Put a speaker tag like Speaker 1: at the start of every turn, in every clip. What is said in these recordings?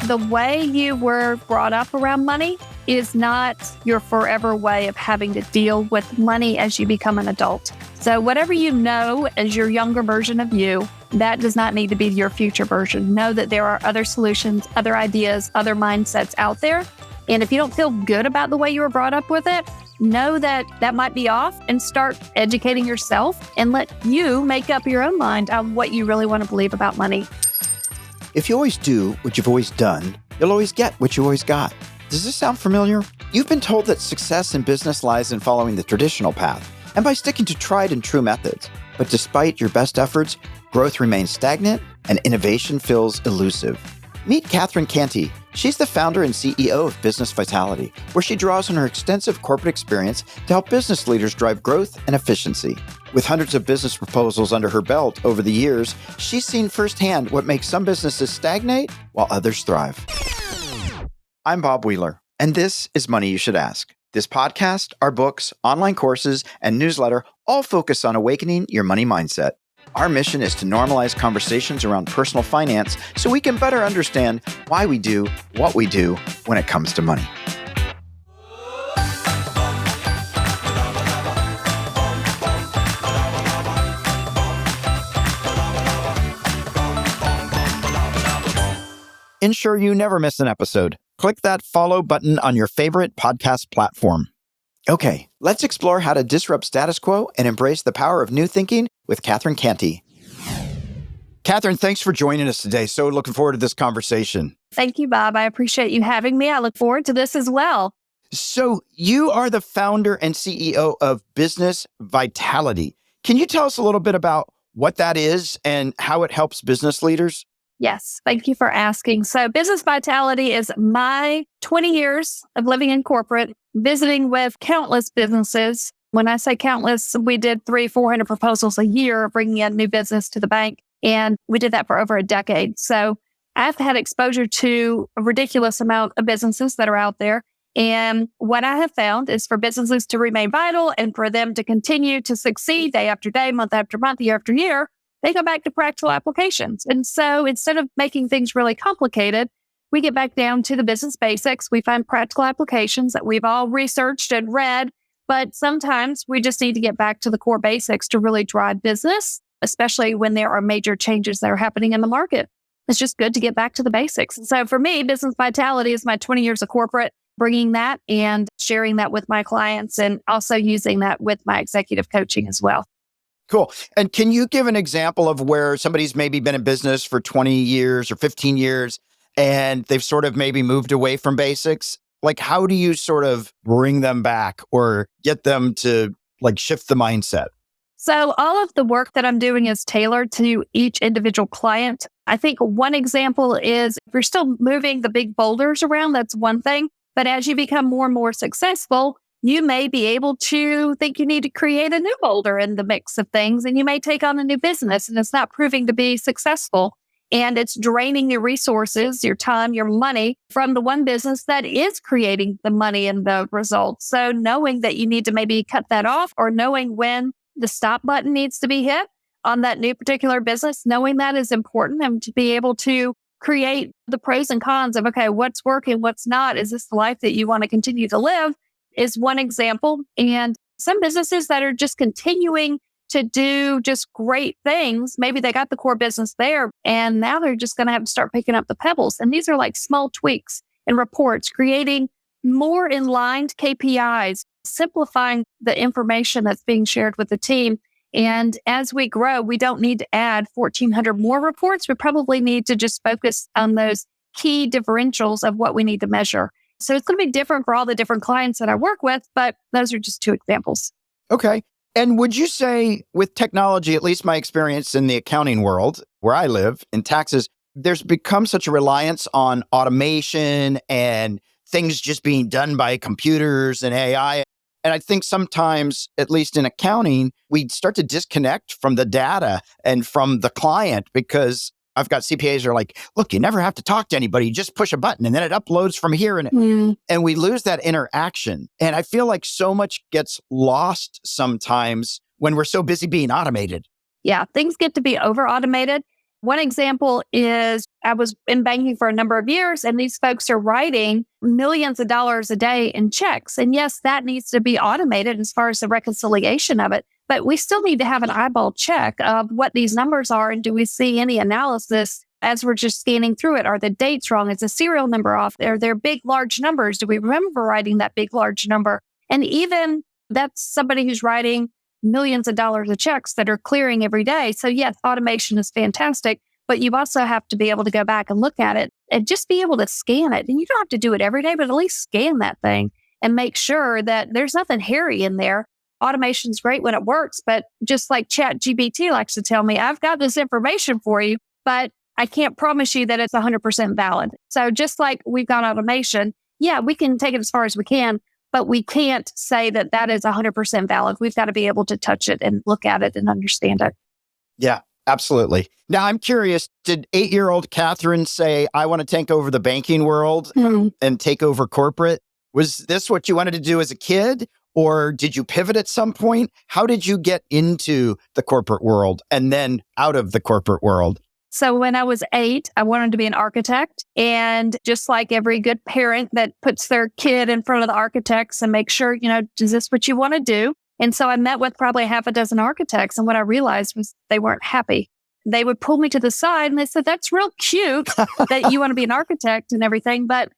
Speaker 1: the way you were brought up around money is not your forever way of having to deal with money as you become an adult. So whatever you know as your younger version of you, that does not need to be your future version. Know that there are other solutions, other ideas, other mindsets out there. And if you don't feel good about the way you were brought up with it, know that that might be off and start educating yourself and let you make up your own mind on what you really want to believe about money.
Speaker 2: If you always do what you've always done, you'll always get what you always got. Does this sound familiar? You've been told that success in business lies in following the traditional path and by sticking to tried and true methods. But despite your best efforts, growth remains stagnant and innovation feels elusive. Meet Cantey. She's the founder and CEO of Business Vitality, where she draws on her extensive corporate experience to help business leaders drive growth and efficiency. With hundreds of business proposals under her belt over the years, she's seen firsthand what makes some businesses stagnate while others thrive. I'm Bob Wheeler, and this is Money You Should Ask. This podcast, our books, online courses, and newsletter all focus on awakening your money mindset. Our mission is to normalize conversations around personal finance so we can better understand why we do what we do when it comes to money. Ensure you never miss an episode. Click that follow button on your favorite podcast platform. Okay, let's explore how to disrupt status quo and embrace the power of new thinking with Cantey. Catherine, thanks for joining us today. So looking forward to this conversation.
Speaker 1: Thank you, Bob. I appreciate you having me. I look forward to this as well.
Speaker 2: So you are the founder and CEO of Business Vitality. Can you tell us a little bit about what that is and how it helps business leaders?
Speaker 1: Yes, thank you for asking. So Business Vitality is my 20 years of living in corporate, visiting with countless businesses. When I say countless, we did 300-400 proposals a year, bringing in new business to the bank. And we did that for over a decade. So I've had exposure to a ridiculous amount of businesses that are out there. And what I have found is for businesses to remain vital and for them to continue to succeed day after day, month after month, year after year, they go back to practical applications. And so instead of making things really complicated, we get back down to the business basics. We find practical applications that we've all researched and read, but sometimes we just need to get back to the core basics to really drive business, especially when there are major changes that are happening in the market. It's just good to get back to the basics. And so for me, Business Vitality is my 20 years of corporate, bringing that and sharing that with my clients and also using that with my executive coaching as well.
Speaker 2: Cool. And can you give an example of where somebody's maybe been in business for 20 years or 15 years and they've sort of maybe moved away from basics? Like, how do you sort of bring them back or get them to like shift the mindset?
Speaker 1: So all of the work that I'm doing is tailored to each individual client. I think one example is if you're still moving the big boulders around, that's one thing. But as you become more and more successful, you may be able to think you need to create a new boulder in the mix of things, and you may take on a new business and it's not proving to be successful. And it's draining your resources, your time, your money from the one business that is creating the money and the results. So knowing that you need to maybe cut that off or knowing when the stop button needs to be hit on that new particular business, knowing that is important and to be able to create the pros and cons of, okay, what's working, what's not? Is this the life that you want to continue to live? Is one example. And some businesses that are just continuing to do just great things, maybe they got the core business there and now they're just going to have to start picking up the pebbles. And these are like small tweaks and reports, creating more in-line KPIs, simplifying the information that's being shared with the team. And as we grow, we don't need to add 1,400 more reports. We probably need to just focus on those key differentials of what we need to measure. So it's going to be different for all the different clients that I work with, but those are just two examples.
Speaker 2: Okay. And would you say with technology, at least my experience in the accounting world where I live in taxes, there's become such a reliance on automation and things just being done by computers and AI. And I think sometimes, at least in accounting, we start to disconnect from the data and from the client because I've got CPAs who are like, look, you never have to talk to anybody. You just push a button and then it uploads from here. And we lose that interaction. And I feel like so much gets lost sometimes when we're so busy being automated.
Speaker 1: Yeah, things get to be over automated. One example is I was in banking for a number of years, and these folks are writing millions of dollars a day in checks. And yes, that needs to be automated as far as the reconciliation of it. But we still need to have an eyeball check of what these numbers are. And do we see any analysis as we're just scanning through it? Are the dates wrong? Is the serial number off? Are there big, large numbers? Do we remember writing that big, large number? And even that's somebody who's writing millions of dollars of checks that are clearing every day. So yes, automation is fantastic, but you also have to be able to go back and look at it and just be able to scan it. And you don't have to do it every day, but at least scan that thing and make sure that there's nothing hairy in there. Automation's great when it works, but just like ChatGPT likes to tell me, I've got this information for you, but I can't promise you that it's 100% valid. So just like we've got automation, yeah, we can take it as far as we can, but we can't say that that is 100% valid. We've got to be able to touch it and look at it and understand it.
Speaker 2: Yeah, absolutely. Now, I'm curious, did 8-year-old Catherine say, I want to take over the banking world and take over corporate? Was this what you wanted to do as a kid? Or did you pivot at some point? How did you get into the corporate world and then out of the corporate world?
Speaker 1: So when I was 8, I wanted to be an architect. And just like every good parent that puts their kid in front of the architects and make sure, is this what you want to do? And so I met with probably half a dozen architects. And what I realized was they weren't happy. They would pull me to the side and they said, that's real cute that you want to be an architect and everything. But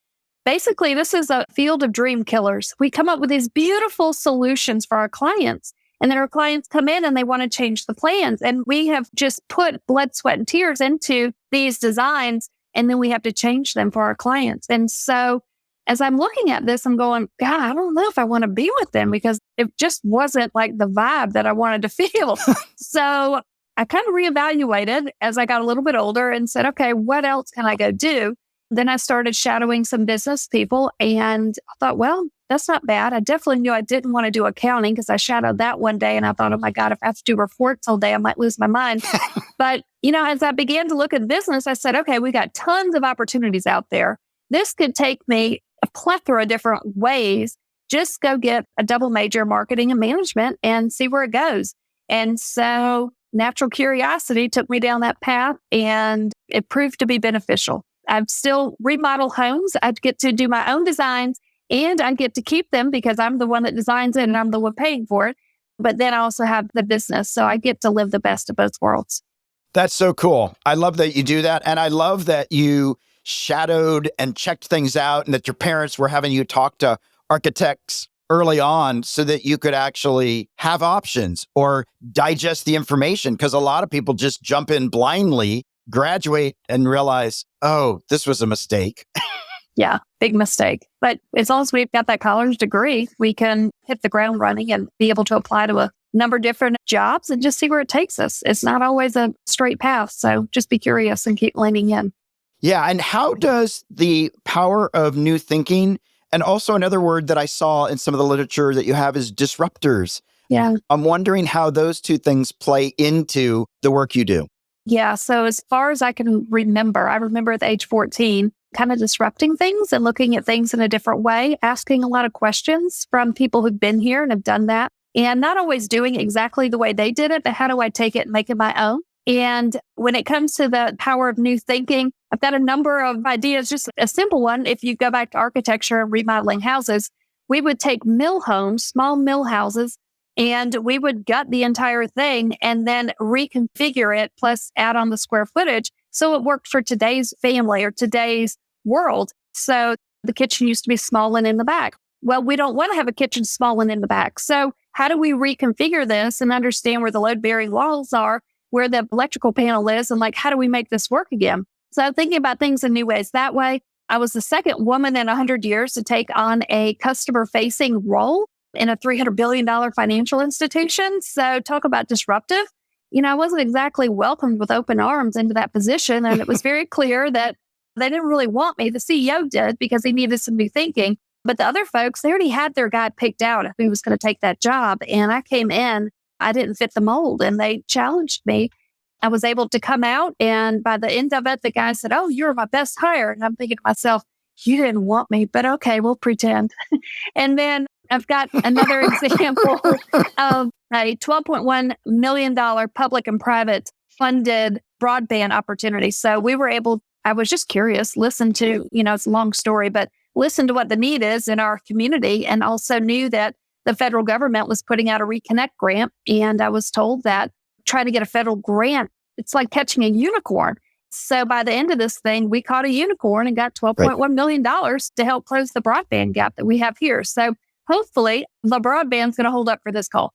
Speaker 1: basically, this is a field of dream killers. We come up with these beautiful solutions for our clients. And then our clients come in and they want to change the plans. And we have just put blood, sweat, and tears into these designs. And then we have to change them for our clients. And so as I'm looking at this, I'm going, God, I don't know if I want to be with them because it just wasn't like the vibe that I wanted to feel. So I kind of reevaluated as I got a little bit older and said, okay, what else can I go do? Then I started shadowing some business people and I thought, well, that's not bad. I definitely knew I didn't want to do accounting because I shadowed that one day and I thought, oh my God, if I have to do reports all day, I might lose my mind. But, as I began to look at business, I said, okay, we got tons of opportunities out there. This could take me a plethora of different ways. Just go get a double major marketing and management and see where it goes. And so natural curiosity took me down that path and it proved to be beneficial. I still remodel homes. I get to do my own designs and I get to keep them because I'm the one that designs it and I'm the one paying for it. But then I also have the business. So I get to live the best of both worlds.
Speaker 2: That's so cool. I love that you do that. And I love that you shadowed and checked things out and that your parents were having you talk to architects early on so that you could actually have options or digest the information. Because a lot of people just jump in blindly, graduate and realize, oh, this was a mistake.
Speaker 1: Yeah, big mistake. But as long as we've got that college degree, we can hit the ground running and be able to apply to a number of different jobs and just see where it takes us. It's not always a straight path. So just be curious and keep leaning in.
Speaker 2: Yeah. And how does the power of new thinking, and also another word that I saw in some of the literature that you have is disruptors.
Speaker 1: Yeah.
Speaker 2: I'm wondering how those two things play into the work you do.
Speaker 1: Yeah. So as far as I can remember, I remember at the age 14, kind of disrupting things and looking at things in a different way, asking a lot of questions from people who've been here and have done that, and not always doing exactly the way they did it, but how do I take it and make it my own? And when it comes to the power of new thinking, I've got a number of ideas, just a simple one. If you go back to architecture and remodeling houses, we would take mill homes, small mill houses, and we would gut the entire thing and then reconfigure it, plus add on the square footage. So it worked for today's family or today's world. So the kitchen used to be small and in the back. Well, we don't want to have a kitchen small and in the back. So how do we reconfigure this and understand where the load-bearing walls are, where the electrical panel is, and how do we make this work again? So I'm thinking about things in new ways that way. I was the second woman in 100 years to take on a customer-facing role in a $300 billion financial institution. So talk about disruptive. I wasn't exactly welcomed with open arms into that position. And it was very clear that they didn't really want me. The CEO did because he needed some new thinking. But the other folks, they already had their guy picked out who was going to take that job. And I came in, I didn't fit the mold and they challenged me. I was able to come out. And by the end of it, the guy said, oh, you're my best hire. And I'm thinking to myself, you didn't want me, but okay, we'll pretend. And then I've got another example of a $12.1 million public and private funded broadband opportunity. So I I was just curious, listen to, it's a long story, but listen to what the need is in our community, and also knew that the federal government was putting out a Reconnect grant. And I was told that trying to get a federal grant, it's like catching a unicorn. So by the end of this thing, we caught a unicorn and got $12.1 million to help close the broadband gap that we have here. So hopefully the broadband's going to hold up for this call.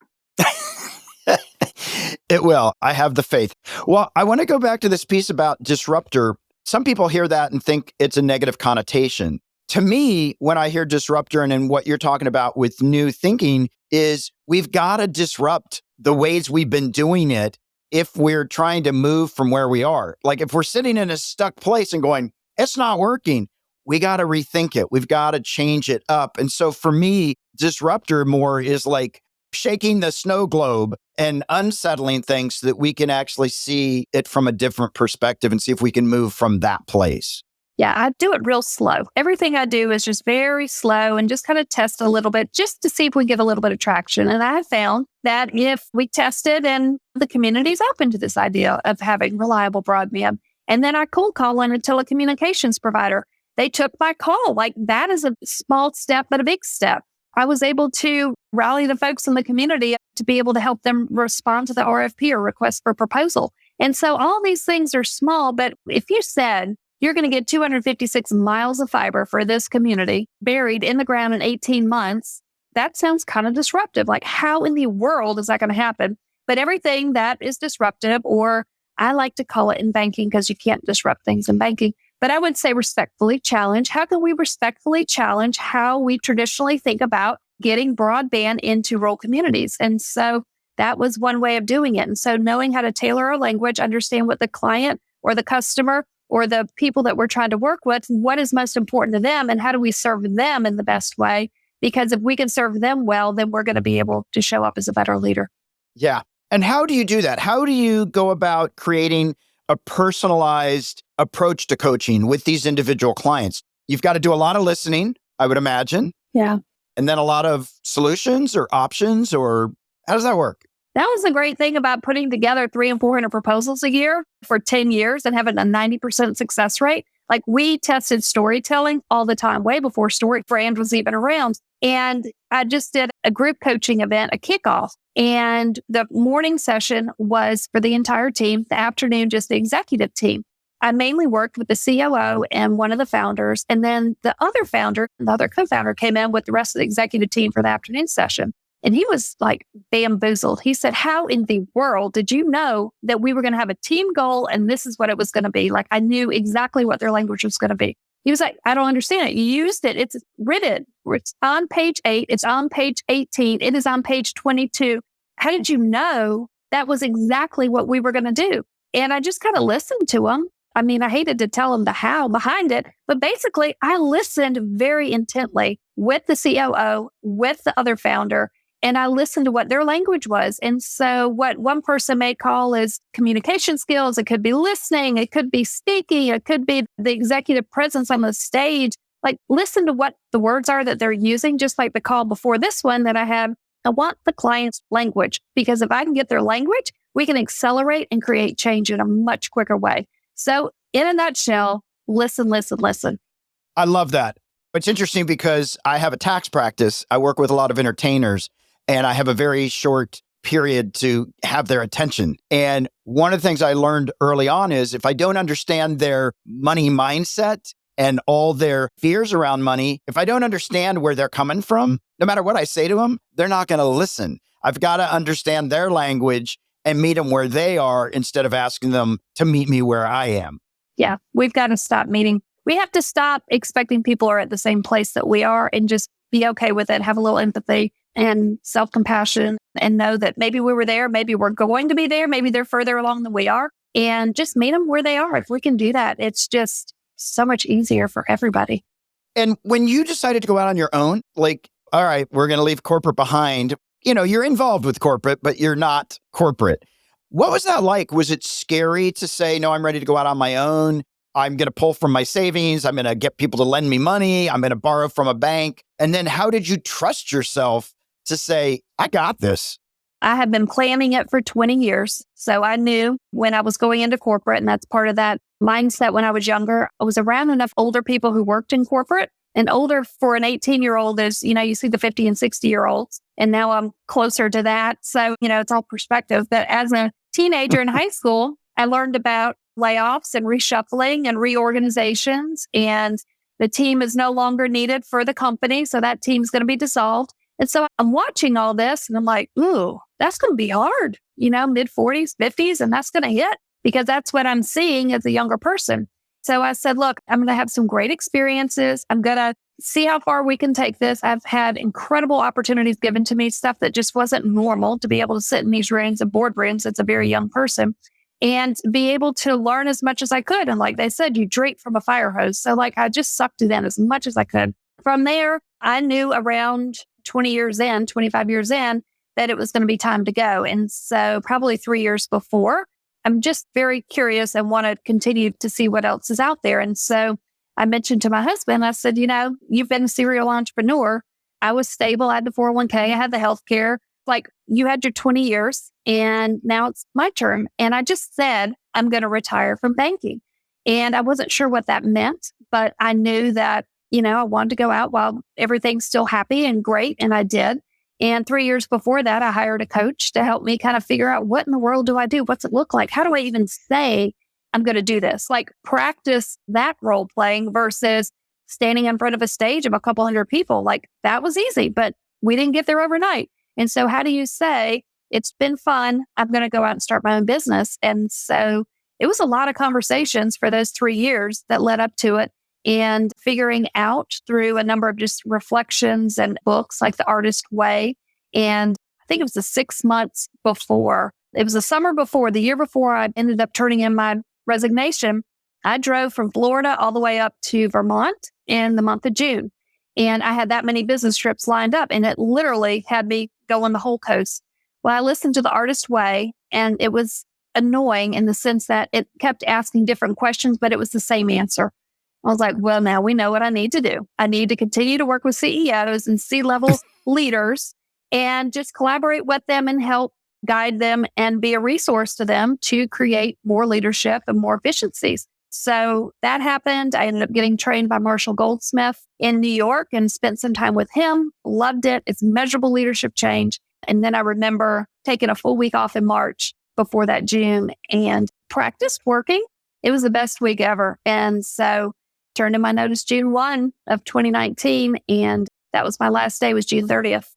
Speaker 2: It will. I have the faith. Well, I want to go back to this piece about disruptor. Some people hear that and think it's a negative connotation. To me, when I hear disruptor and in what you're talking about with new thinking is we've got to disrupt the ways we've been doing it if we're trying to move from where we are. Like if we're sitting in a stuck place and going, it's not working, we got to rethink it. We've got to change it up. And so for me, disruptor more is like shaking the snow globe and unsettling things so that we can actually see it from a different perspective and see if we can move from that place.
Speaker 1: Yeah, I do it real slow. Everything I do is just very slow and just kind of test a little bit just to see if we get a little bit of traction. And I have found that if we test it and the community's open to this idea of having reliable broadband, and then I cold call on a telecommunications provider, they took my call. Like that is a small step, but a big step. I was able to rally the folks in the community to be able to help them respond to the RFP or request for proposal. And so all these things are small, but if you said, you're going to get 256 miles of fiber for this community buried in the ground in 18 months. That sounds kind of disruptive. Like, how in the world is that going to happen? But everything that is disruptive, or I like to call it in banking because you can't disrupt things in banking, but I would say respectfully challenge. How can we respectfully challenge how we traditionally think about getting broadband into rural communities? And so that was one way of doing it. And so knowing how to tailor our language, understand what the client or the customer or the people that we're trying to work with, what is most important to them and how do we serve them in the best way? Because if we can serve them well, then we're going to be able to show up as a better leader.
Speaker 2: Yeah. And how do you do that? How do you go about creating a personalized approach to coaching with these individual clients? You've got to do a lot of listening, I would imagine.
Speaker 1: Yeah.
Speaker 2: And then a lot of solutions or options, or how does that work?
Speaker 1: That was the great thing about putting together 300 and 400 proposals a year for 10 years and having a 90% success rate. Like we tested storytelling all the time, way before Story Brand was even around. And I just did a group coaching event, a kickoff. And the morning session was for the entire team, the afternoon, just the executive team. I mainly worked with the COO and one of the founders. And then the other founder, the other co-founder came in with the rest of the executive team for the afternoon session. And he was like bamboozled. He said, how in the world did you know that we were going to have a team goal and this is what it was going to be? Like I knew exactly what their language was going to be. He was like, I don't understand it. You used it. It's written. It's on page 8. It's on page 18. It is on page 22. How did you know that was exactly what we were going to do? And I just kind of listened to him. I mean, I hated to tell him the how behind it, but basically I listened very intently with the COO, with the other founder, and I listened to what their language was. And so what one person may call is communication skills, it could be listening, it could be speaking, it could be the executive presence on the stage. Like listen to what the words are that they're using, just like the call before this one that I had. I want the client's language, because if I can get their language, we can accelerate and create change in a much quicker way. So in a nutshell, listen, listen, listen.
Speaker 2: I love that. It's interesting because I have a tax practice. I work with a lot of entertainers and I have a very short period to have their attention. And one of the things I learned early on is if I don't understand their money mindset and all their fears around money, if I don't understand where they're coming from, no matter what I say to them, they're not going to listen. I've got to understand their language and meet them where they are instead of asking them to meet me where I am.
Speaker 1: Yeah, we've got to stop meeting. We have to stop expecting people are at the same place that we are and just be okay with it, have a little empathy and self-compassion and know that maybe we were there, maybe we're going to be there, maybe they're further along than we are, and just meet them where they are. If we can do that, it's just so much easier for everybody.
Speaker 2: And when you decided to go out on your own, like, all right, we're going to leave corporate behind, you're involved with corporate, but you're not corporate. What was that like? Was it scary to say, no, I'm ready to go out on my own? I'm going to pull from my savings. I'm going to get people to lend me money. I'm going to borrow from a bank. And then how did you trust yourself to say, I got this?
Speaker 1: I had been planning it for 20 years. So I knew when I was going into corporate, and that's part of that mindset when I was younger, I was around enough older people who worked in corporate. And older for an 18-year-old is, you see the 50 and 60-year-olds. And now I'm closer to that. So, it's all perspective. But as a teenager in high school, I learned about layoffs and reshuffling and reorganizations. And the team is no longer needed for the company. So that team's going to be dissolved. And so I'm watching all this and I'm like, ooh, that's going to be hard, mid 40s, 50s, and that's going to hit because that's what I'm seeing as a younger person. So I said, look, I'm going to have some great experiences. I'm going to see how far we can take this. I've had incredible opportunities given to me, stuff that just wasn't normal to be able to sit in these rooms and boardrooms as a very young person and be able to learn as much as I could. And like they said, you drink from a fire hose. So I just sucked it in as much as I could. From there, I knew around 25 years in, that it was going to be time to go. And so probably 3 years before, I'm just very curious and want to continue to see what else is out there. And so I mentioned to my husband, I said, you've been a serial entrepreneur. I was stable. I had the 401k. I had the healthcare. You had your 20 years and now it's my turn. And I just said, I'm going to retire from banking. And I wasn't sure what that meant, but I knew that, I wanted to go out while everything's still happy and great. And I did. And 3 years before that, I hired a coach to help me kind of figure out what in the world do I do? What's it look like? How do I even say I'm going to do this? Practice that role playing versus standing in front of a stage of a couple hundred people. That was easy, but we didn't get there overnight. And so how do you say, it's been fun, I'm going to go out and start my own business? And so it was a lot of conversations for those 3 years that led up to it and figuring out through a number of just reflections and books like The Artist Way. And I think it was the 6 months before, it was the summer before, the year before I ended up turning in my resignation. I drove from Florida all the way up to Vermont in the month of June. And I had that many business trips lined up and it literally had me going the whole coast. Well, I listened to The Artist Way and it was annoying in the sense that it kept asking different questions, but it was the same answer. I was like, well, now we know what I need to do. I need to continue to work with CEOs and C-level leaders and just collaborate with them and help guide them and be a resource to them to create more leadership and more efficiencies. So that happened. I ended up getting trained by Marshall Goldsmith in New York and spent some time with him. Loved it. It's measurable leadership change. And then I remember taking a full week off in March before that June and practiced working. It was the best week ever. And so turned in my notice June 1 of 2019. And that was my last day, was June 30th.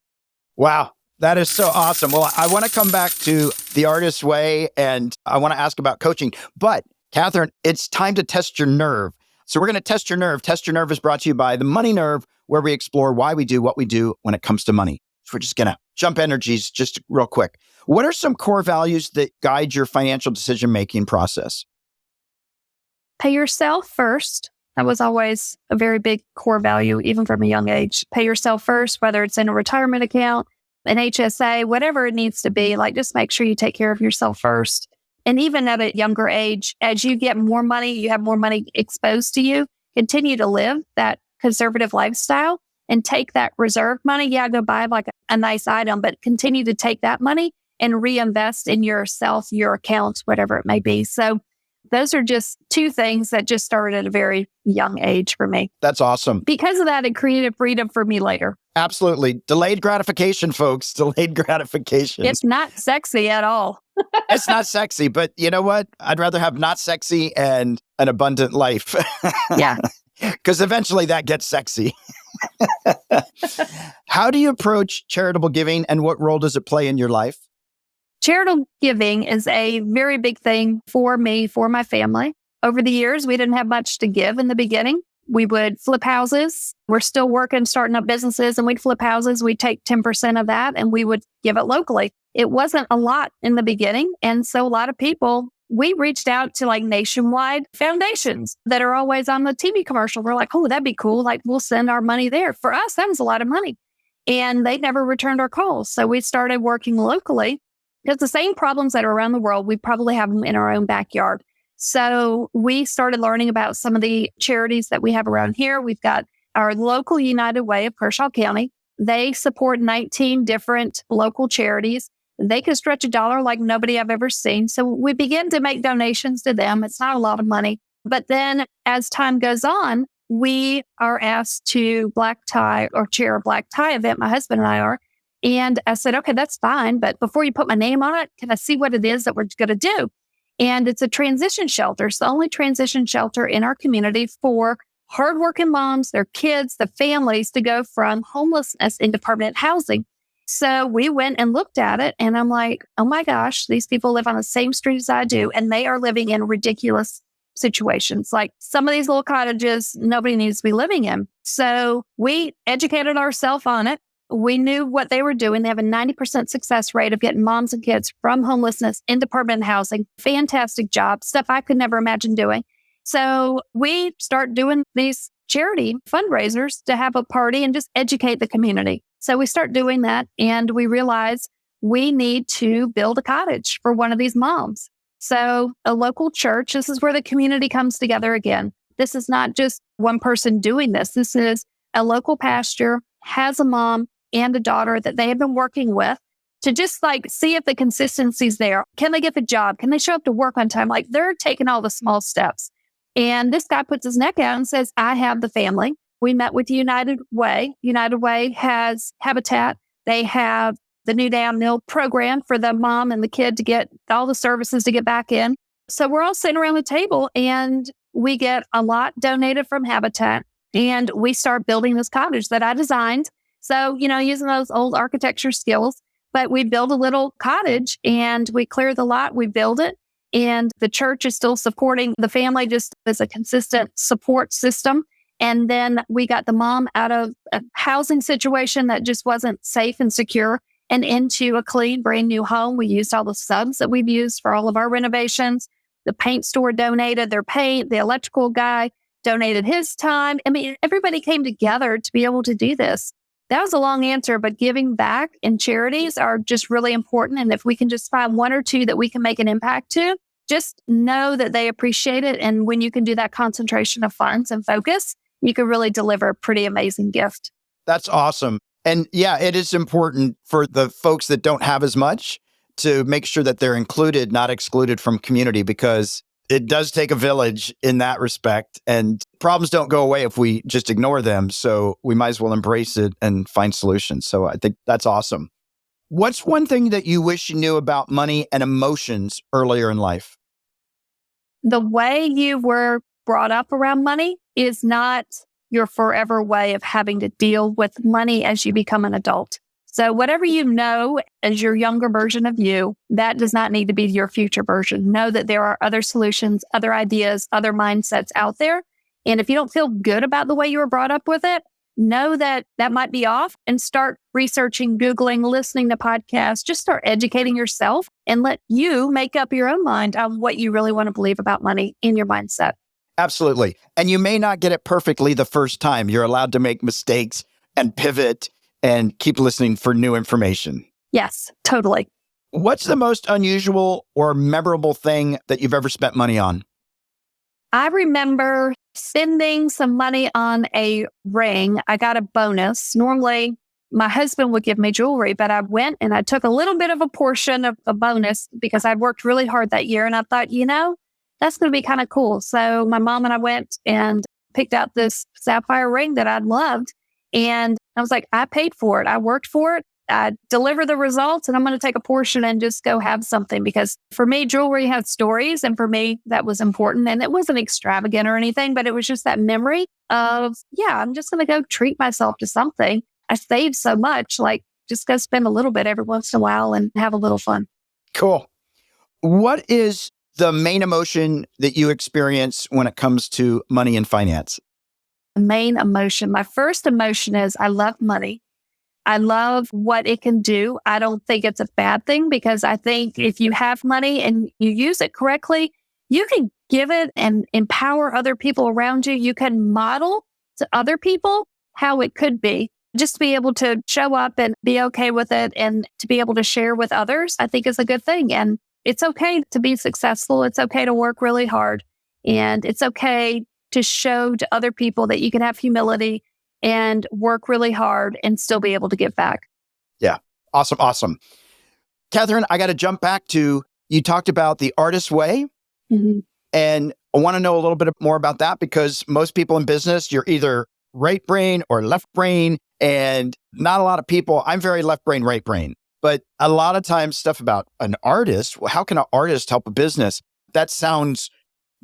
Speaker 2: Wow. That is so awesome. Well, I want to come back to The Artist Way and I want to ask about coaching. But Catherine, it's time to test your nerve. So we're going to test your nerve. Test Your Nerve is brought to you by The Money Nerve, where we explore why we do what we do when it comes to money. So we're just going to jump energies just real quick. What are some core values that guide your financial decision-making process?
Speaker 1: Pay yourself first. That was always a very big core value, even from a young age. Pay yourself first, whether it's in a retirement account, an HSA, whatever it needs to be. Just make sure you take care of yourself first. And even at a younger age, as you get more money, you have more money exposed to you, continue to live that conservative lifestyle and take that reserve money. Yeah, go buy a nice item, but continue to take that money and reinvest in yourself, your accounts, whatever it may be. So those are just two things that just started at a very young age for me.
Speaker 2: That's awesome.
Speaker 1: Because of that, it created freedom for me later.
Speaker 2: Absolutely. Delayed gratification, folks. Delayed gratification.
Speaker 1: It's not sexy at all.
Speaker 2: It's not sexy, but you know what? I'd rather have not sexy and an abundant life.
Speaker 1: Yeah.
Speaker 2: Because eventually that gets sexy. How do you approach charitable giving and what role does it play in your life?
Speaker 1: Charitable giving is a very big thing for me, for my family. Over the years, we didn't have much to give in the beginning. We would flip houses. We're still working, starting up businesses, and we'd flip houses. We'd take 10% of that and we would give it locally. It wasn't a lot in the beginning. And so a lot of people, we reached out to nationwide foundations that are always on the TV commercial. We're like, oh, that'd be cool. We'll send our money there. For us, that was a lot of money. And they never returned our calls. So we started working locally because the same problems that are around the world, we probably have them in our own backyard. So we started learning about some of the charities that we have around here. We've got our local United Way of Kershaw County. They support 19 different local charities They could stretch a dollar like nobody I've ever seen. So we begin to make donations to them. It's not a lot of money. But then as time goes on, we are asked to black tie or chair a black tie event. My husband and I are. And I said, okay, that's fine. But before you put my name on it, can I see what it is that we're going to do? And it's a transition shelter. It's the only transition shelter in our community for hardworking moms, their kids, the families to go from homelessness into permanent housing. So we went and looked at it and I'm like, oh my gosh, these people live on the same street as I do. And they are living in ridiculous situations. Like some of these little cottages, nobody needs to be living in. So we educated ourselves on it. We knew what they were doing. They have a 90% success rate of getting moms and kids from homelessness into permanent housing. Fantastic job, stuff I could never imagine doing. So we start doing these charity fundraisers to have a party and just educate the community. So we start doing that and we realize we need to build a cottage for one of these moms. So a local church, this is where the community comes together again. This is not just one person doing this. This is a local pastor has a mom and a daughter that they have been working with to just like see if the consistency's there. Can they get the job? Can they show up to work on time? Like they're taking all the small steps. And this guy puts his neck out and says, I have the family. We met with United Way. United Way has Habitat. They have the New Down Mill program for the mom and the kid to get all the services to get back in. So we're all sitting around the table and we get a lot donated from Habitat and we start building this cottage that I designed. So, using those old architecture skills, but we build a little cottage and we clear the lot, we build it. And the church is still supporting the family just as a consistent support system. And then we got the mom out of a housing situation that just wasn't safe and secure and into a clean, brand new home. We used all the subs that we've used for all of our renovations. The paint store donated their paint. The electrical guy donated his time. I mean, everybody came together to be able to do this. That was a long answer, but giving back and charities are just really important. And if we can just find one or two that we can make an impact to, just know that they appreciate it. And when you can do that concentration of funds and focus, you can really deliver a pretty amazing gift.
Speaker 2: That's awesome. And yeah, it is important for the folks that don't have as much to make sure that they're included, not excluded from community, because it does take a village in that respect. And problems don't go away if we just ignore them. So we might as well embrace it and find solutions. So I think that's awesome. What's one thing that you wish you knew about money and emotions earlier in life?
Speaker 1: The way you were brought up around money is not your forever way of having to deal with money as you become an adult. So whatever you know as your younger version of you, that does not need to be your future version. Know that there are other solutions, other ideas, other mindsets out there. And if you don't feel good about the way you were brought up with it, know that that might be off and start researching, Googling, listening to podcasts. Just start educating yourself and let you make up your own mind on what you really want to believe about money in your mindset.
Speaker 2: Absolutely. And you may not get it perfectly the first time. You're allowed to make mistakes and pivot and keep listening for new information.
Speaker 1: Yes, totally.
Speaker 2: What's the most unusual or memorable thing that you've ever spent money on?
Speaker 1: I remember spending some money on a ring. I got a bonus. Normally, my husband would give me jewelry, but I went and I took a little bit of a portion of a bonus because I'd worked really hard that year. And I thought, that's going to be kind of cool. So my mom and I went and picked out this sapphire ring that I'd loved. And I was like, I paid for it. I worked for it. I deliver the results and I'm going to take a portion and just go have something. Because for me, jewelry has stories. And for me, that was important. And it wasn't extravagant or anything, but it was just that memory of, I'm just going to go treat myself to something. I saved so much, like just go spend a little bit every once in a while and have a little fun.
Speaker 2: Cool. What is the main emotion that you experience when it comes to money and finance?
Speaker 1: The main emotion. My first emotion is I love money. I love what it can do. I don't think it's a bad thing because I think if you have money and you use it correctly, you can give it and empower other people around you. You can model to other people how it could be. Just to be able to show up and be okay with it and to be able to share with others, I think is a good thing. And it's okay to be successful. It's okay to work really hard. And it's okay to show to other people that you can have humility and work really hard and still be able to give back.
Speaker 2: Yeah. Awesome. Catherine, I got to jump back to, you talked about the artist way.
Speaker 1: Mhm.
Speaker 2: And I want to know a little bit more about that, because most people in business, you're either right brain or left brain. And not a lot of people, I'm very left brain, right brain. But a lot of times stuff about an artist, well, how can an artist help a business? That sounds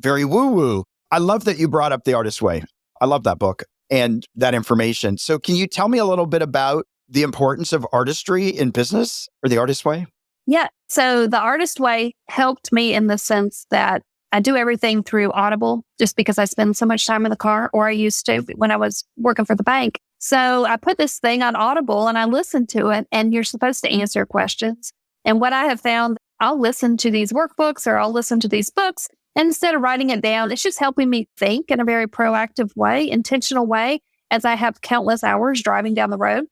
Speaker 2: very woo-woo. I love that you brought up The Artist Way. I love that book and that information. So can you tell me a little bit about the importance of artistry in business, or The Artist Way?
Speaker 1: Yeah. So the Artist Way helped me in the sense that I do everything through Audible just because I spend so much time in the car, or I used to when I was working for the bank. So I put this thing on Audible and I listen to it, and you're supposed to answer questions. And what I have found, I'll listen to these workbooks or I'll listen to these books, and instead of writing it down, it's just helping me think in a very proactive way, intentional way, as I have countless hours driving down the road.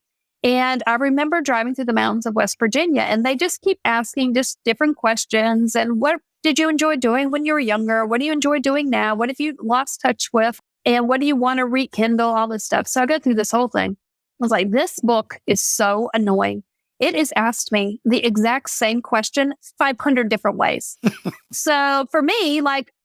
Speaker 1: And I remember driving through the mountains of West Virginia, and they just keep asking just different questions. And what did you enjoy doing when you were younger? What do you enjoy doing now? What have you lost touch with? And what do you want to rekindle? All this stuff. So I go through this whole thing. I was like, this book is so annoying. It has asked me the exact same question 500 different ways. So for me,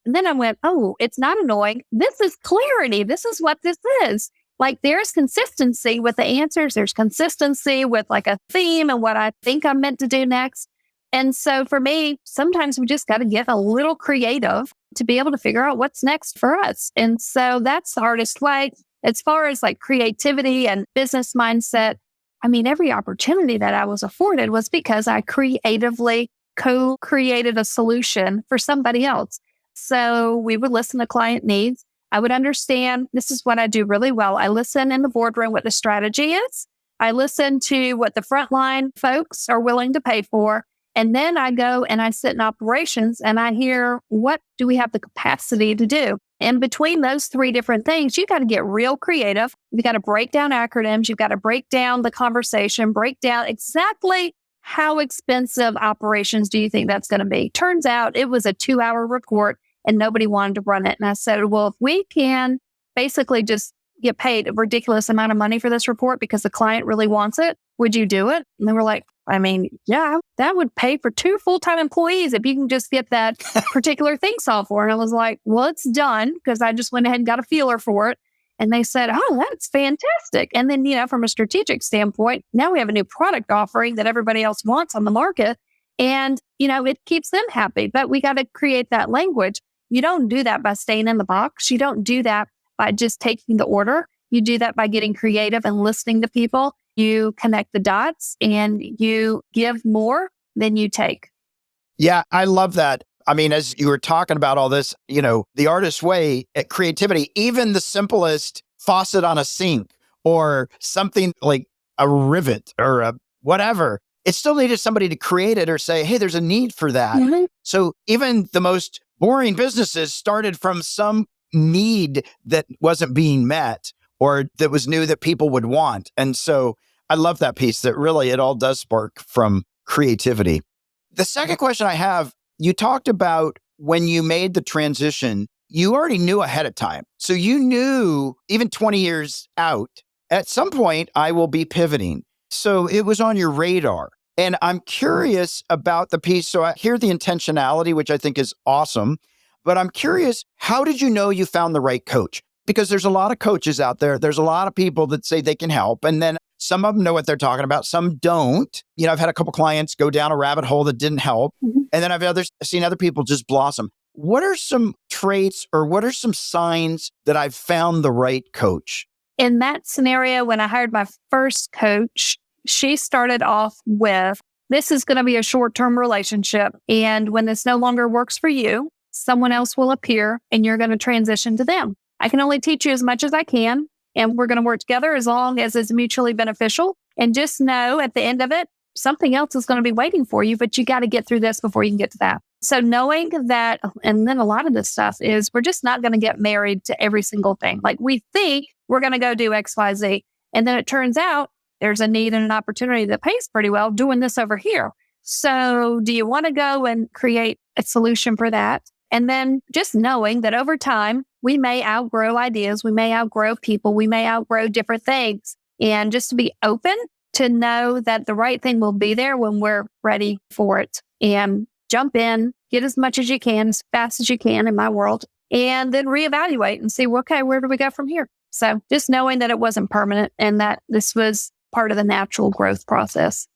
Speaker 1: then I went, oh, it's not annoying. This is clarity. This is what this is. Like, there's consistency with the answers. There's consistency with like a theme and what I think I'm meant to do next. And so for me, sometimes we just got to get a little creative to be able to figure out what's next for us. And so that's the Artist Way. As far as like creativity and business mindset, I mean, every opportunity that I was afforded was because I creatively co-created a solution for somebody else. So we would listen to client needs. I would understand, this is what I do really well. I listen in the boardroom what the strategy is. I listen to what the frontline folks are willing to pay for. And then I go and I sit in operations and I hear, what do we have the capacity to do? And between those three different things, you got to get real creative. You got to break down acronyms. You've got to break down the conversation, break down exactly how expensive operations do you think that's going to be? Turns out it was a 2-hour report and nobody wanted to run it. And I said, well, if we can basically just get paid a ridiculous amount of money for this report because the client really wants it, would you do it? And they were like, I mean, yeah, that would pay for 2 full-time employees if you can just get that particular thing solved for. And I was like, well, it's done, because I just went ahead and got a feeler for it. And they said, oh, that's fantastic. And then, from a strategic standpoint, now we have a new product offering that everybody else wants on the market. And, it keeps them happy. But we got to create that language. You don't do that by staying in the box. You don't do that by just taking the order. You do that by getting creative and listening to people. You connect the dots and you give more than you take.
Speaker 2: Yeah, I love that. I mean, as you were talking about all this, the Artist Way at creativity, even the simplest faucet on a sink or something like a rivet or a whatever, it still needed somebody to create it or say, hey, there's a need for that. Mm-hmm. So even the most boring businesses started from some need that wasn't being met or that was new that people would want. And so I love that piece, that really it all does spark from creativity. The second question I have, you talked about when you made the transition, you already knew ahead of time. So you knew even 20 years out, at some point I will be pivoting. So it was on your radar. And I'm curious about the piece. So I hear the intentionality, which I think is awesome. But I'm curious, how did you know you found the right coach? Because there's a lot of coaches out there. There's a lot of people that say they can help. And then some of them know what they're talking about. Some don't. I've had a couple clients go down a rabbit hole that didn't help. Mm-hmm. And then I've seen other people just blossom. What are some traits or what are some signs that I've found the right coach?
Speaker 1: In that scenario, when I hired my first coach, she started off with, this is going to be a short-term relationship. And when this no longer works for you, someone else will appear and you're going to transition to them. I can only teach you as much as I can. And we're going to work together as long as it's mutually beneficial. And just know at the end of it, something else is going to be waiting for you, but you got to get through this before you can get to that. So knowing that, and then a lot of this stuff is we're just not going to get married to every single thing. Like we think we're going to go do X, Y, Z. And then it turns out there's a need and an opportunity that pays pretty well doing this over here. So do you want to go and create a solution for that? And then just knowing that over time, we may outgrow ideas, we may outgrow people, we may outgrow different things. And just to be open to know that the right thing will be there when we're ready for it, and jump in, get as much as you can, as fast as you can in my world, and then reevaluate and see, well, okay, where do we go from here? So just knowing that it wasn't permanent and that this was part of the natural growth process.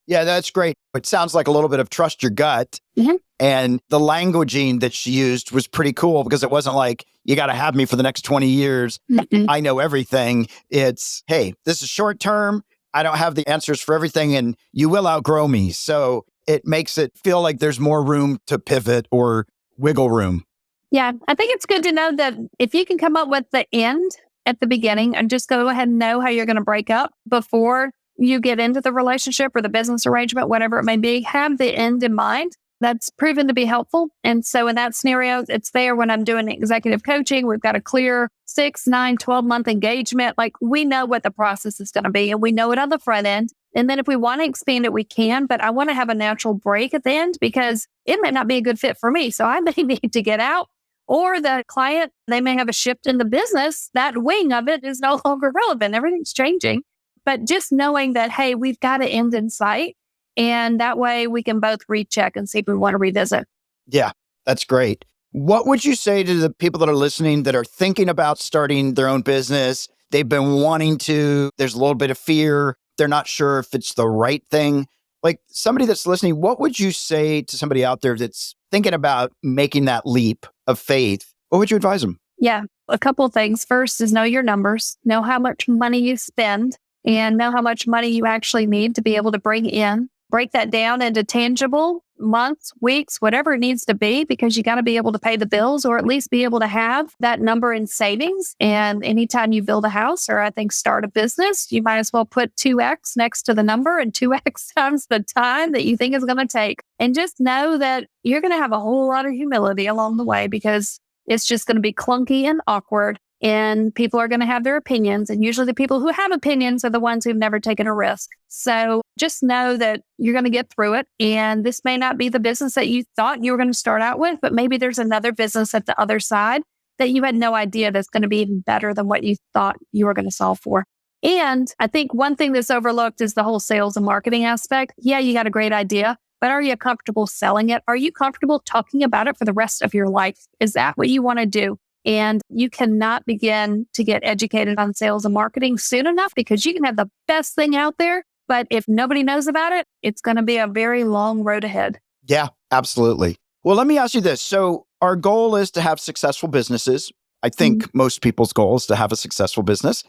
Speaker 2: Yeah, that's great. It sounds like a little bit of trust your gut.
Speaker 1: Mm-hmm.
Speaker 2: And the languaging that she used was pretty cool because it wasn't like, you got to have me for the next 20 years.
Speaker 1: Mm-hmm.
Speaker 2: I know everything. It's, hey, this is short term. I don't have the answers for everything and you will outgrow me. So it makes it feel like there's more room to pivot or wiggle room.
Speaker 1: Yeah, I think it's good to know that if you can come up with the end at the beginning and just go ahead and know how you're going to break up before you get into the relationship or the business arrangement, whatever it may be, have the end in mind. That's proven to be helpful. And so in that scenario, it's there when I'm doing executive coaching. We've got a clear 6, 9, 12-month engagement. Like we know what the process is going to be and we know it on the front end. And then if we want to expand it, we can. But I want to have a natural break at the end because it may not be a good fit for me. So I may need to get out. Or the client, they may have a shift in the business. That wing of it is no longer relevant. Everything's changing. But just knowing that, hey, we've got to end in sight. And that way we can both recheck and see if we want to revisit.
Speaker 2: Yeah, that's great. What would you say to the people that are listening that are thinking about starting their own business? They've been wanting to, there's a little bit of fear. They're not sure if it's the right thing. Like somebody that's listening, what would you say to somebody out there that's thinking about making that leap of faith? What would you advise them?
Speaker 1: Yeah, a couple of things. First is know your numbers, know how much money you spend, and know how much money you actually need to be able to bring in. Break that down into tangible months, weeks, whatever it needs to be, because you got to be able to pay the bills or at least be able to have that number in savings. And anytime you build a house or I think start a business, you might as well put 2x next to the number and 2x times the time that you think it's going to take. And just know that you're going to have a whole lot of humility along the way because it's just going to be clunky and awkward. And people are going to have their opinions. And usually the people who have opinions are the ones who've never taken a risk. So just know that you're going to get through it. And this may not be the business that you thought you were going to start out with, but maybe there's another business at the other side that you had no idea that's going to be even better than what you thought you were going to solve for. And I think one thing that's overlooked is the whole sales and marketing aspect. Yeah, you got a great idea, but are you comfortable selling it? Are you comfortable talking about it for the rest of your life? Is that what you want to do? And you cannot begin to get educated on sales and marketing soon enough because you can have the best thing out there. But if nobody knows about it, it's going to be a very long road ahead.
Speaker 2: Yeah, absolutely. Well, let me ask you this. So our goal is to have successful businesses. I think most people's goal is to have a successful business.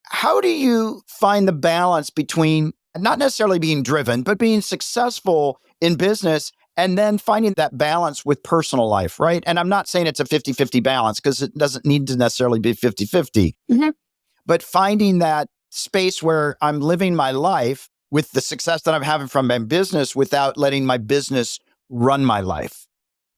Speaker 2: How do you find the balance between not necessarily being driven, but being successful in business and then finding that balance with personal life, right? And I'm not saying it's a 50-50 balance because it doesn't need to necessarily be 50-50, but finding that space where I'm living my life with the success that I'm having from my business without letting my business run my life.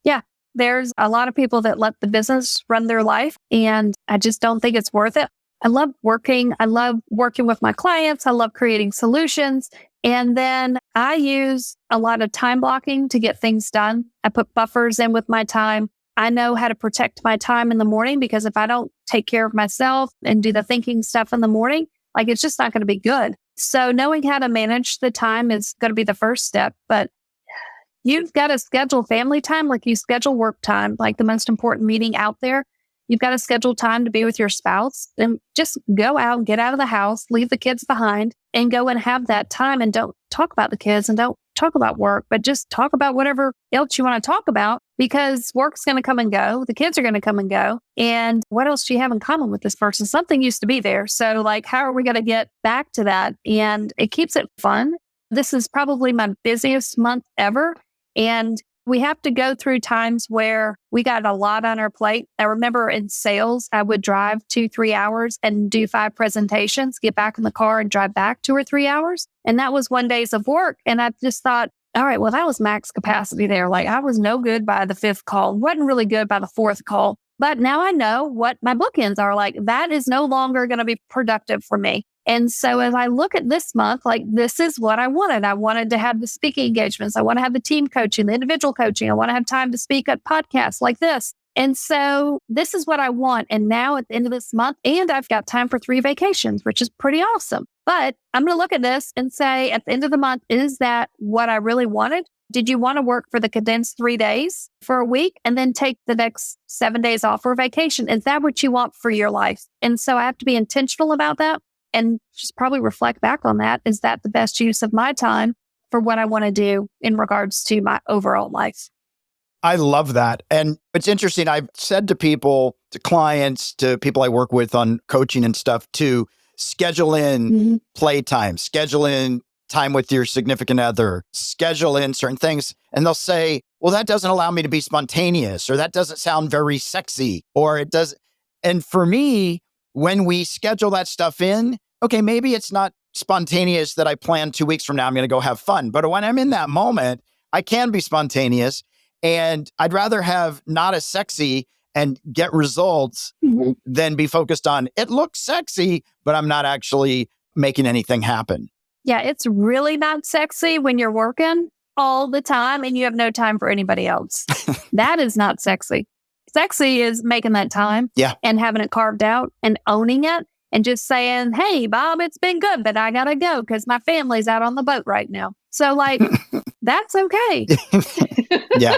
Speaker 1: Yeah, there's a lot of people that let the business run their life, and I just don't think it's worth it. I love working. I love working with my clients. I love creating solutions. And then I use a lot of time blocking to get things done. I put buffers in with my time. I know how to protect my time in the morning because if I don't take care of myself and do the thinking stuff in the morning, like it's just not going to be good. So knowing how to manage the time is going to be the first step. But you've got to schedule family time like you schedule work time, like the most important meeting out there. You've got to schedule time to be with your spouse and just go out, get out of the house, leave the kids behind and go and have that time. And don't talk about the kids and don't talk about work, but just talk about whatever else you want to talk about because work's going to come and go. The kids are going to come and go. And what else do you have in common with this person? Something used to be there. So like, how are we going to get back to that? And it keeps it fun. This is probably my busiest month ever. And we have to go through times where we got a lot on our plate. I remember in sales, I would drive 2-3 hours and do 5 presentations, get back in the car and drive back 2 or 3 hours. And that was 1 day of work. And I just thought, all right, well, that was max capacity there. Like I was no good by the 5th call, wasn't really good by the 4th call. But now I know what my bookends are like. That is no longer going to be productive for me. And so as I look at this month, like this is what I wanted. I wanted to have the speaking engagements. I want to have the team coaching, the individual coaching. I want to have time to speak at podcasts like this. And so this is what I want. And now at the end of this month, and I've got time for 3 vacations, which is pretty awesome. But I'm going to look at this and say at the end of the month, is that what I really wanted? Did you want to work for the condensed 3 days for a week and then take the next 7 days off for vacation? Is that what you want for your life? And so I have to be intentional about that and just probably reflect back on that. Is that the best use of my time for what I want to do in regards to my overall life?
Speaker 2: I love that. And it's interesting. I've said to people, to clients, to people I work with on coaching and stuff, to schedule in playtime, schedule in time with your significant other, schedule in certain things. And they'll say, well, that doesn't allow me to be spontaneous, or that doesn't sound very sexy, or it does. And for me, when we schedule that stuff in, okay, maybe it's not spontaneous that I plan 2 weeks from now, I'm going to go have fun. But when I'm in that moment, I can be spontaneous. And I'd rather have not as sexy and get results than be focused on it looks sexy, but I'm not actually making anything happen.
Speaker 1: Yeah, it's really not sexy when you're working all the time and you have no time for anybody else. That is not sexy. Sexy is making that time and having it carved out and owning it and just saying, hey, Bob, it's been good, but I got to go because my family's out on the boat right now. So that's okay.
Speaker 2: Yeah,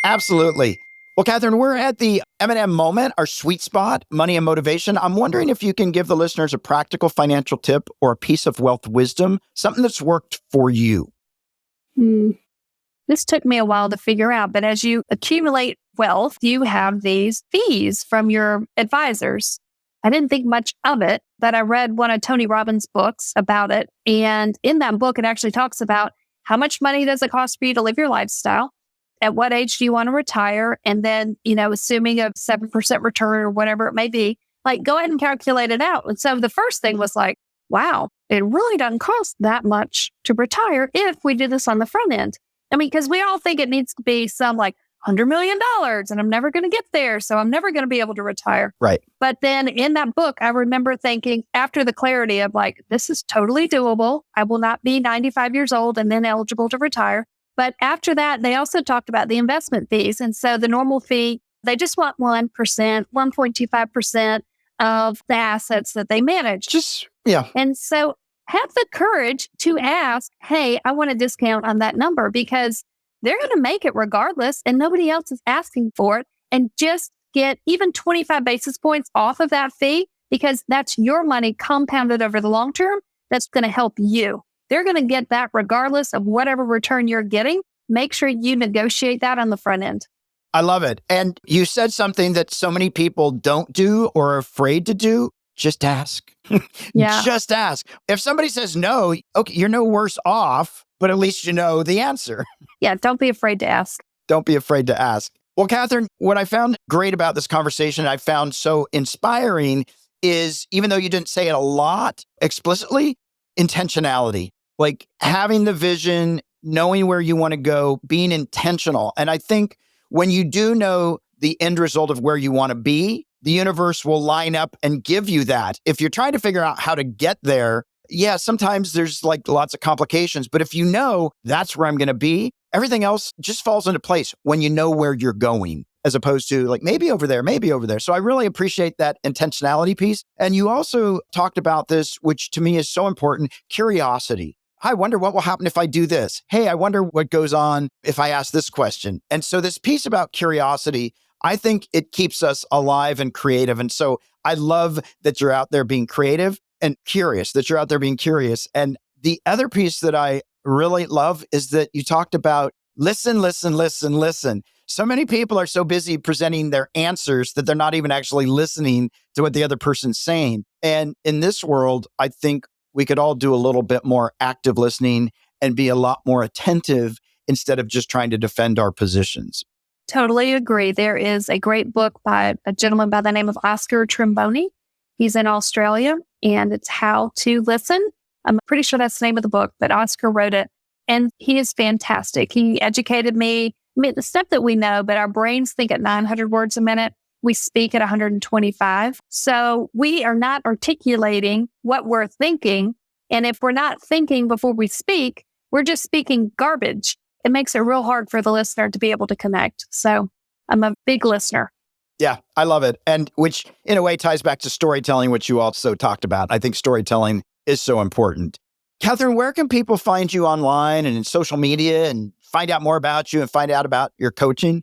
Speaker 2: absolutely. Well, Catherine, we're at the M&M moment, our sweet spot, money and motivation. I'm wondering if you can give the listeners a practical financial tip or a piece of wealth wisdom, something that's worked for you.
Speaker 1: This took me a while to figure out, but as you accumulate wealth, you have these fees from your advisors. I didn't think much of it, but I read one of Tony Robbins' books about it. And in that book, it actually talks about how much money does it cost for you to live your lifestyle? At what age do you want to retire? And then, assuming a 7% return or whatever it may be, go ahead and calculate it out. And so the first thing was wow, it really doesn't cost that much to retire if we do this on the front end. I mean, because we all think it needs to be some $100 million and I'm never going to get there. So I'm never going to be able to retire.
Speaker 2: Right.
Speaker 1: But then in that book, I remember thinking after the clarity of this is totally doable. I will not be 95 years old and then eligible to retire. But after that, they also talked about the investment fees. And so the normal fee, they just want 1%, 1.25% of the assets that they manage. And so have the courage to ask, hey, I want a discount on that number because they're going to make it regardless and nobody else is asking for it. And just get even 25 basis points off of that fee because that's your money compounded over the long term. That's going to help you. They're going to get that regardless of whatever return you're getting. Make sure you negotiate that on the front end.
Speaker 2: I love it. And you said something that so many people don't do or are afraid to do. Just ask.
Speaker 1: Yeah.
Speaker 2: Just ask. If somebody says no, okay, you're no worse off, but at least you know the answer.
Speaker 1: Yeah, don't be afraid to ask.
Speaker 2: Don't be afraid to ask. Well, Catherine, what I found great about this conversation, I found so inspiring is, even though you didn't say it a lot explicitly, intentionality. Having the vision, knowing where you want to go, being intentional. And I think when you do know the end result of where you want to be, the universe will line up and give you that. If you're trying to figure out how to get there, sometimes there's lots of complications. But if you know that's where I'm going to be, everything else just falls into place when you know where you're going, as opposed to maybe over there, maybe over there. So I really appreciate that intentionality piece. And you also talked about this, which to me is so important, curiosity. I wonder what will happen if I do this. Hey, I wonder what goes on if I ask this question. And so this piece about curiosity, I think it keeps us alive and creative. And so I love that you're out there being creative and curious, that you're out there being curious. And the other piece that I really love is that you talked about listen, listen, listen, listen. So many people are so busy presenting their answers that they're not even actually listening to what the other person's saying. And in this world, I think we could all do a little bit more active listening and be a lot more attentive instead of just trying to defend our positions.
Speaker 1: Totally agree. There is a great book by a gentleman by the name of Oscar Trimboni. He's in Australia, and it's How to Listen. I'm pretty sure that's the name of the book, but Oscar wrote it, and he is fantastic. He educated me. I mean, the stuff that we know, but our brains think at 900 words a minute. We speak at 125. So we are not articulating what we're thinking. And if we're not thinking before we speak, we're just speaking garbage. It makes it real hard for the listener to be able to connect. So I'm a big listener.
Speaker 2: Yeah, I love it. And which in a way ties back to storytelling, which you also talked about. I think storytelling is so important. Catherine, where can people find you online and in social media and find out more about you and find out about your coaching?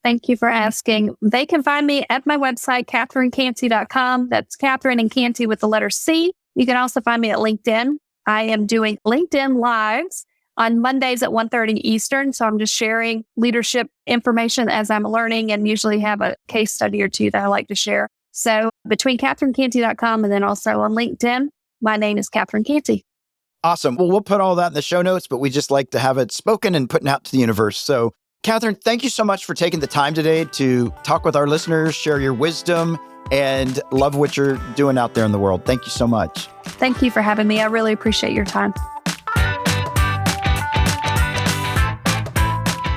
Speaker 1: Thank you for asking. They can find me at my website, CatherineCantey.com. That's Catherine and Cantey with the letter C. You can also find me at LinkedIn. I am doing LinkedIn Lives on Mondays at 1:30 Eastern. So I'm just sharing leadership information as I'm learning and usually have a case study or two that I like to share. So between CatherineCantey.com and then also on LinkedIn, my name is Catherine Cantey.
Speaker 2: Awesome. Well, we'll put all that in the show notes, but we just like to have it spoken and put out to the universe. So Catherine, thank you so much for taking the time today to talk with our listeners, share your wisdom, and love what you're doing out there in the world. Thank you so much.
Speaker 1: Thank you for having me. I really appreciate your time.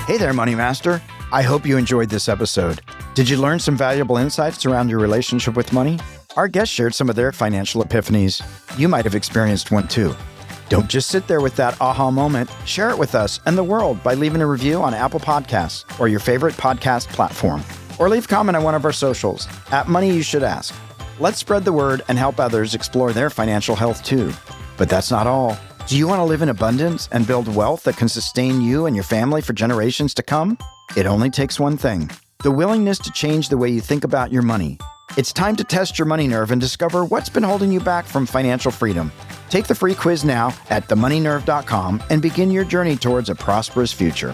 Speaker 2: Hey there, Money Master. I hope you enjoyed this episode. Did you learn some valuable insights around your relationship with money? Our guests shared some of their financial epiphanies. You might have experienced one too. Don't just sit there with that aha moment. Share it with us and the world by leaving a review on Apple Podcasts or your favorite podcast platform. Or leave a comment on one of our socials, at Money You Should Ask. Let's spread the word and help others explore their financial health too. But that's not all. Do you want to live in abundance and build wealth that can sustain you and your family for generations to come? It only takes one thing: the willingness to change the way you think about your money. It's time to test your money nerve and discover what's been holding you back from financial freedom. Take the free quiz now at themoneynerve.com and begin your journey towards a prosperous future.